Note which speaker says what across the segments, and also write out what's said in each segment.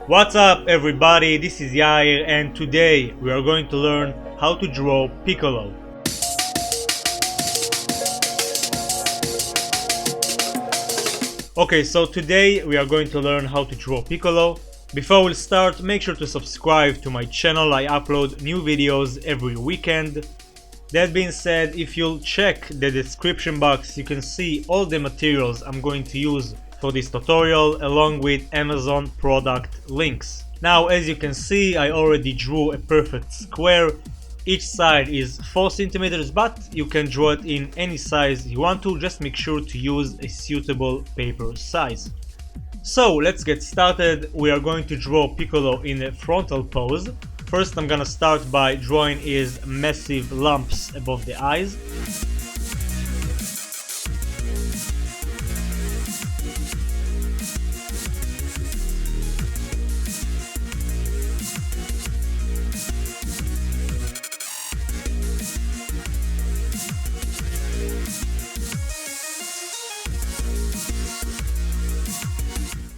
Speaker 1: What's up everybody, this is Yair and today we are going to learn how to draw Piccolo. Okay, so today we are going to learn how to draw Piccolo. Before we start, make sure to subscribe to my channel. I upload new videos every weekend. That being said, if you'll check the description box, you can see all the materials I'm going to use for this tutorial along with Amazon product links. Now, as you can see, I already drew a perfect square. Each side is 4 centimeters, but you can draw it in any size you want to. Just make sure to use a suitable paper size. So let's get started. We are going to draw Piccolo in a frontal pose. First, I'm gonna start by drawing his massive lumps above the eyes.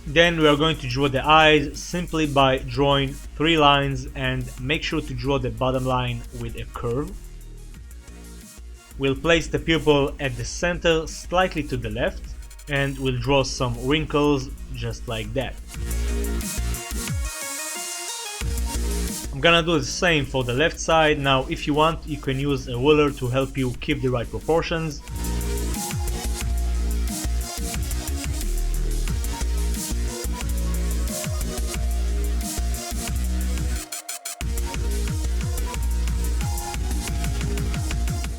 Speaker 1: Then we are going to draw the eyes simply by drawing 3 lines, and make sure to draw the bottom line with a curve. We'll place the pupil at the center, slightly to the left, and we'll draw some wrinkles just like that. I'm gonna do the same for the left side. Now, if you want, you can use a ruler to help you keep the right proportions.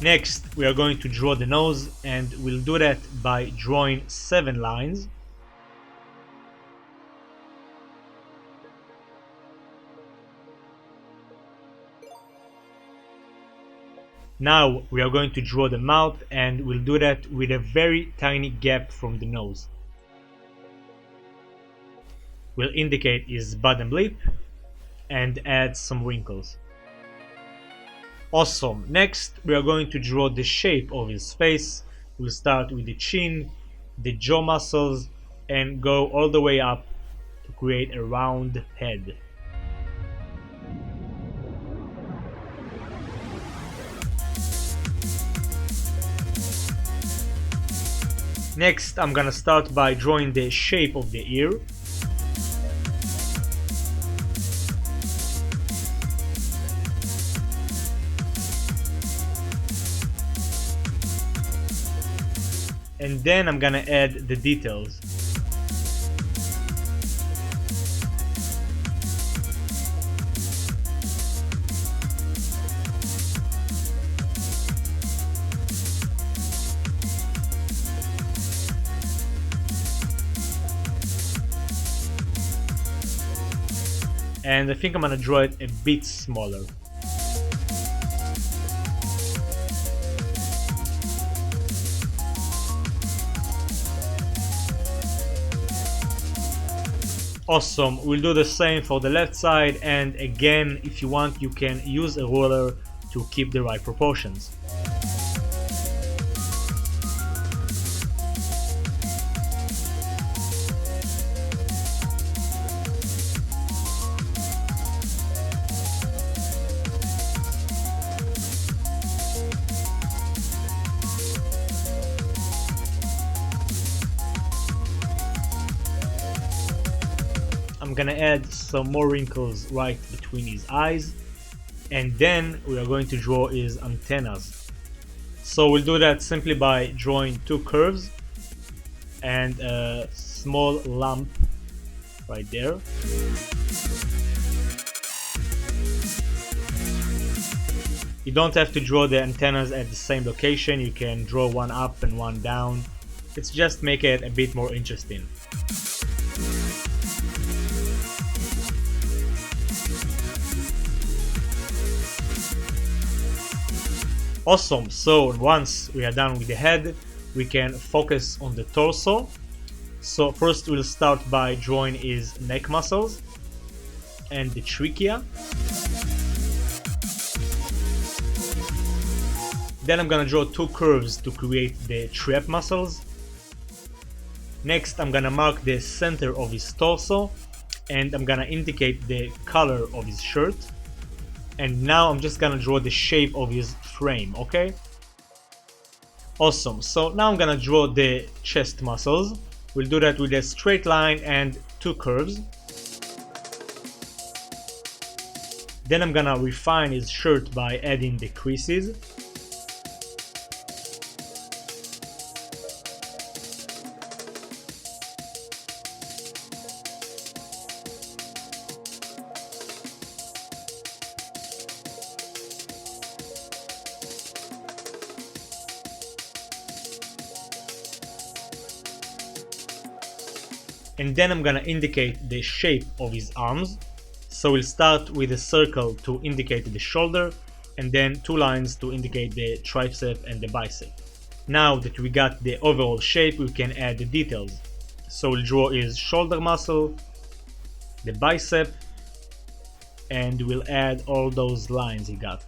Speaker 1: Next, we are going to draw the nose, and we'll do that by drawing 7 lines. Now we are going to draw the mouth, and we'll do that with a very tiny gap from the nose. We'll indicate his bottom lip and add some wrinkles. Awesome. Next, we are going to draw the shape of his face. We'll start with the chin, the jaw muscles, and go all the way up to create a round head. Next, I'm gonna start by drawing the shape of the ear. And then I'm gonna add the details. And I think I'm gonna draw it a bit smaller. Awesome, we'll do the same for the left side, and again, if you want, you can use a ruler to keep the right proportions. I'm gonna add some more wrinkles right between his eyes, and then we are going to draw his antennas. So we'll do that simply by drawing 2 curves and a small lump right there. You don't have to draw the antennas at the same location. You can draw one up and one down. It's just make it a bit more interesting. Awesome, so once we are done with the head, we can focus on the torso. So first we'll start by drawing his neck muscles and the trachea. Then I'm gonna draw 2 curves to create the trap muscles. Next, I'm gonna mark the center of his torso and I'm gonna indicate the color of his shirt. And now I'm just gonna draw the shape of his frame, okay? Awesome, so now I'm gonna draw the chest muscles. We'll do that with a straight line and two curves. Then I'm gonna refine his shirt by adding the creases. And then I'm gonna indicate the shape of his arms. So we'll start with a circle to indicate the shoulder, and then two lines to indicate the tricep and the bicep. Now that we got the overall shape, we can add the details. So we'll draw his shoulder muscle, the bicep, and we'll add all those lines he got.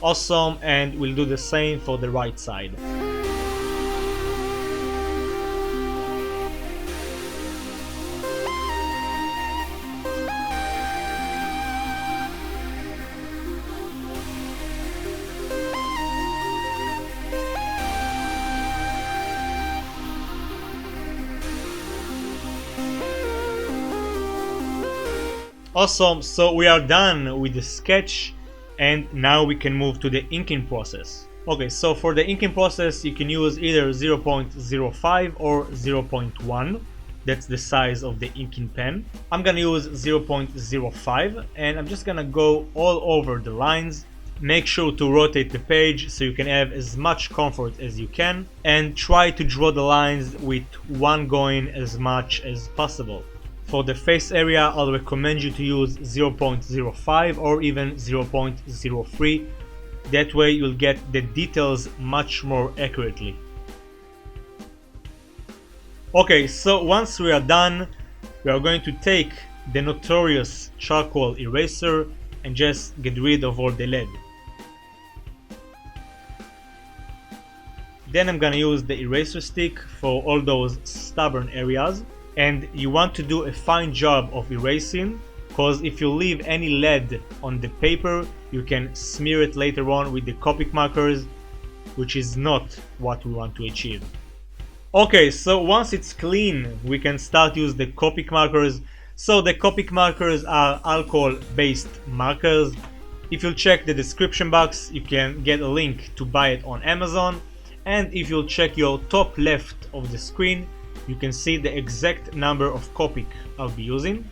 Speaker 1: Awesome, and we'll do the same for the right side. Awesome, so we are done with the sketch. And now we can move to the inking process. Okay, so for the inking process you can use either 0.05 or 0.1. That's the size of the inking pen. I'm gonna use 0.05 and I'm just gonna go all over the lines. Make sure to rotate the page so you can have as much comfort as you can, and try to draw the lines with one going as much as possible. For the face area, I'll recommend you to use 0.05 or even 0.03. That way you'll get the details much more accurately. Okay, so once we are done, we are going to take the notorious charcoal eraser and just get rid of all the lead. Then I'm gonna use the eraser stick for all those stubborn areas. And you want to do a fine job of erasing, because if you leave any lead on the paper, you can smear it later on with the Copic markers, which is not what we want to achieve. Okay, so once it's clean, we can start use the Copic markers. So the Copic markers are alcohol-based markers. If you'll check the description box, you can get a link to buy it on Amazon. And if you'll check your top left of the screen, you can see the exact number of Copic I'll be using.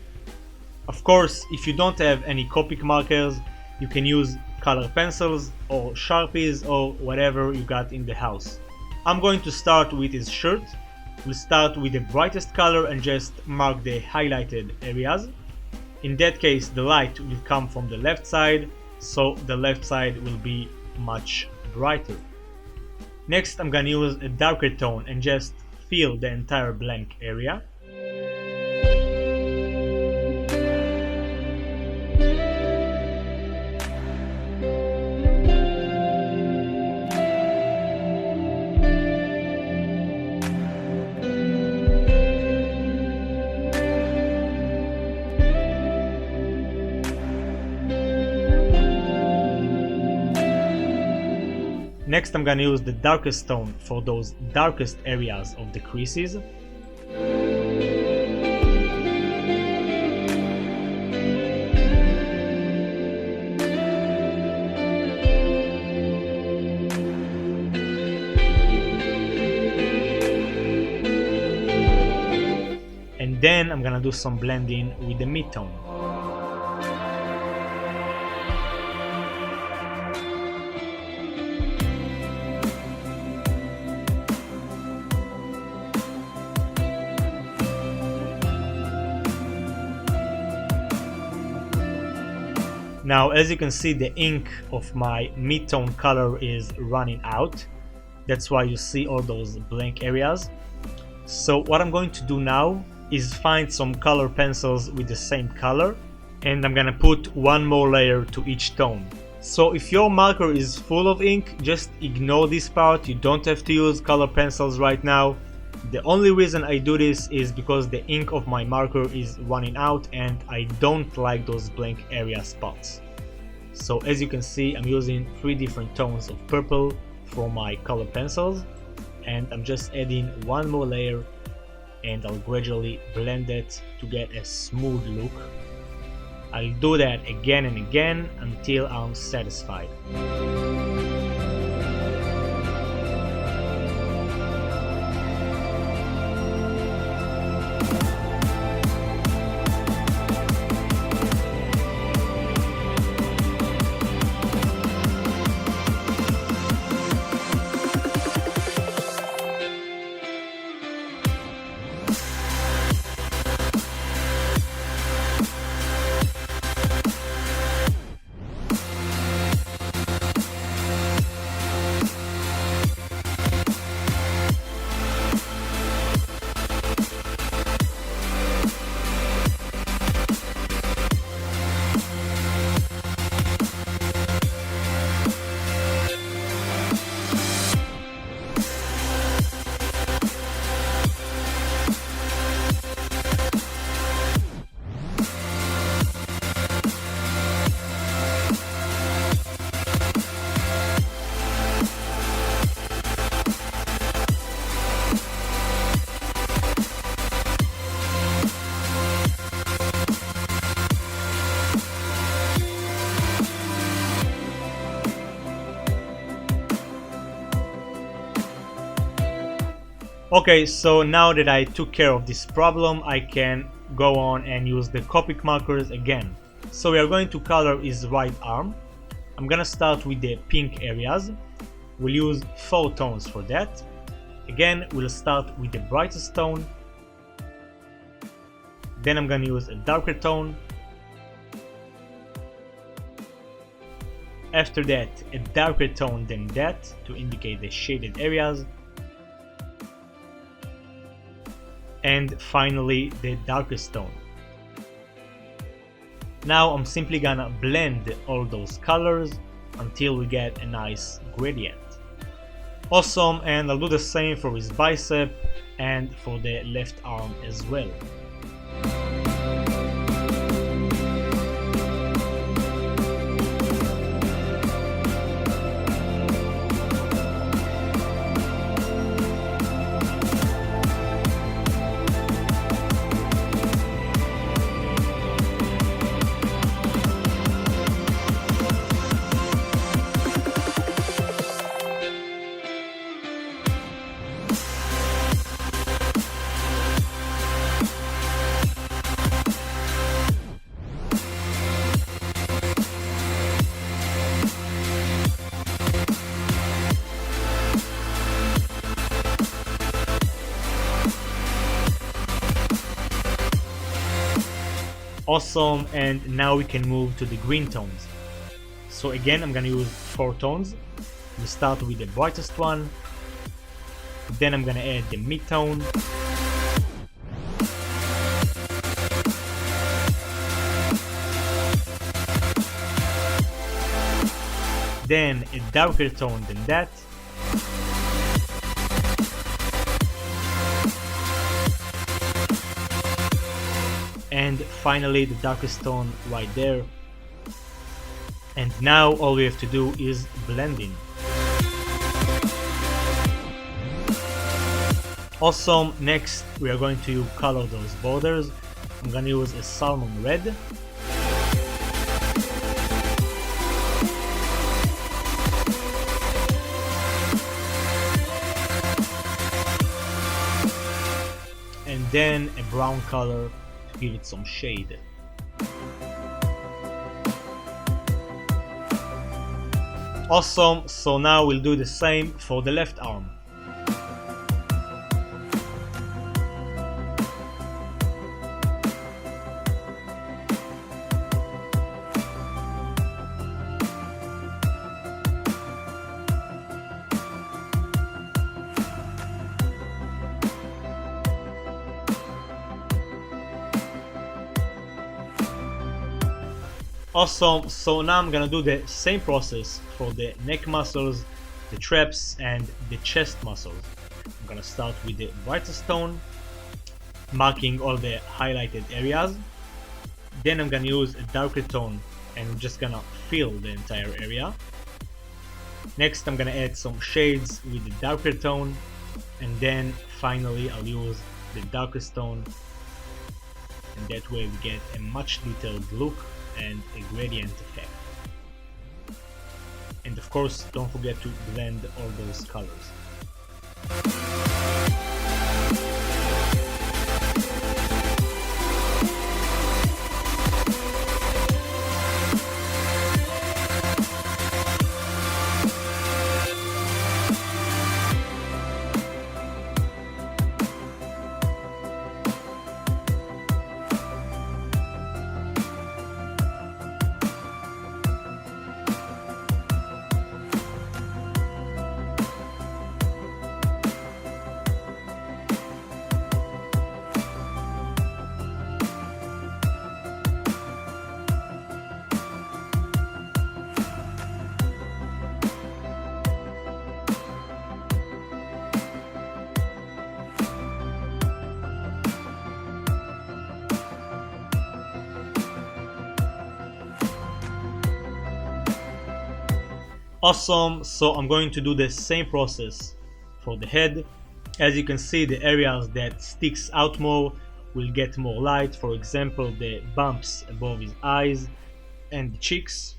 Speaker 1: Of course, if you don't have any Copic markers, you can use color pencils or Sharpies or whatever you got in the house. I'm going to start with his shirt. We'll start with the brightest color and just mark the highlighted areas. In that case, the light will come from the left side, so the left side will be much brighter. Next, I'm gonna use a darker tone and just fill the entire blank area. Next, I'm gonna use the darkest tone for those darkest areas of the creases. And then I'm gonna do some blending with the mid-tone. Now, as you can see, the ink of my mid-tone color is running out. That's why you see all those blank areas. So what I'm going to do now is find some color pencils with the same color, and I'm gonna put one more layer to each tone. So if your marker is full of ink, just ignore this part. You don't have to use color pencils right now. The only reason I do this is because the ink of my marker is running out and I don't like those blank area spots. So as you can see, I'm using 3 different tones of purple for my color pencils, and I'm just adding one more layer, and I'll gradually blend it to get a smooth look. I'll do that again and again until I'm satisfied. Okay, so now that I took care of this problem, I can go on and use the Copic markers again. So we are going to color his right arm. I'm gonna start with the pink areas. We'll use 4 tones for that. Again, we'll start with the brightest tone. Then I'm gonna use a darker tone. After that, a darker tone than that to indicate the shaded areas. And finally the darkest tone. Now I'm simply gonna blend all those colors until we get a nice gradient. Awesome, and I'll do the same for his bicep and for the left arm as well. Awesome, and now we can move to the green tones. So again, I'm gonna use 4 tones. We start with the brightest one, then I'm gonna add the mid-tone, then a darker tone than that, and finally the darkest tone right there. And now all we have to do is blending. Awesome, next we are going to color those borders. I'm gonna use a salmon red. And then a brown color to give it some shade. Awesome, so now we'll do the same for the left arm. Awesome, so now I'm gonna do the same process for the neck muscles, the traps and the chest muscles. I'm gonna start with the brightest tone, marking all the highlighted areas. Then I'm gonna use a darker tone and I'm just gonna fill the entire area. Next I'm gonna add some shades with the darker tone, and then finally I'll use the darkest tone, and that way we get a much detailed look and a gradient effect. And of course, don't forget to blend all those colors. Awesome, so I'm going to do the same process for the head. As you can see, the areas that sticks out more will get more light. For example, the bumps above his eyes and the cheeks.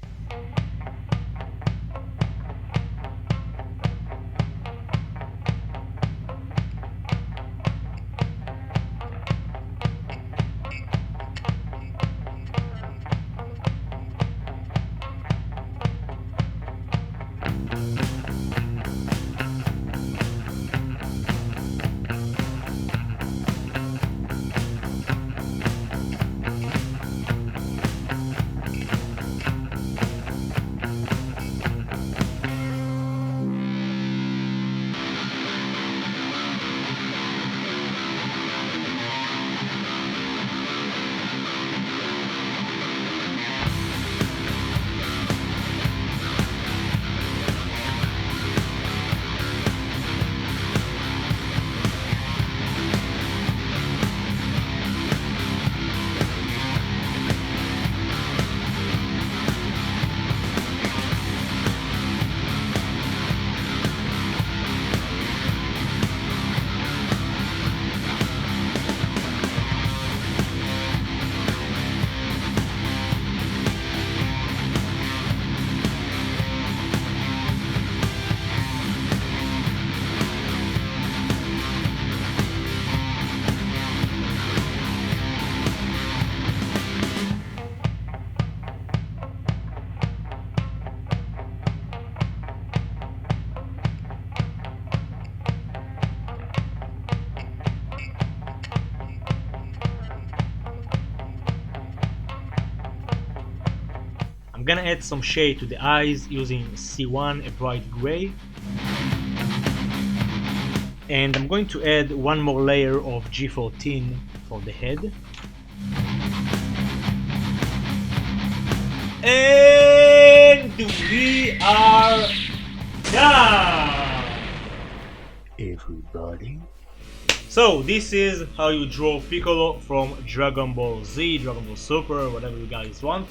Speaker 1: I'm gonna add some shade to the eyes using C1, a bright gray. And I'm going to add one more layer of G14 for the head. And we are done! Everybody. So this is how you draw Piccolo from Dragon Ball Z, Dragon Ball Super, whatever you guys want.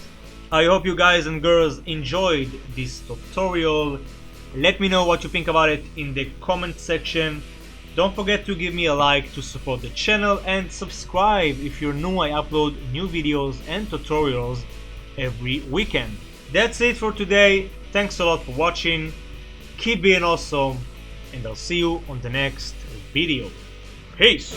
Speaker 1: I hope you guys and girls enjoyed this tutorial. Let me know what you think about it in the comment section. Don't forget to give me a like to support the channel and subscribe if you're new. I upload new videos and tutorials every weekend. That's it for today. Thanks a lot for watching. Keep being awesome, and I'll see you on the next video. Peace!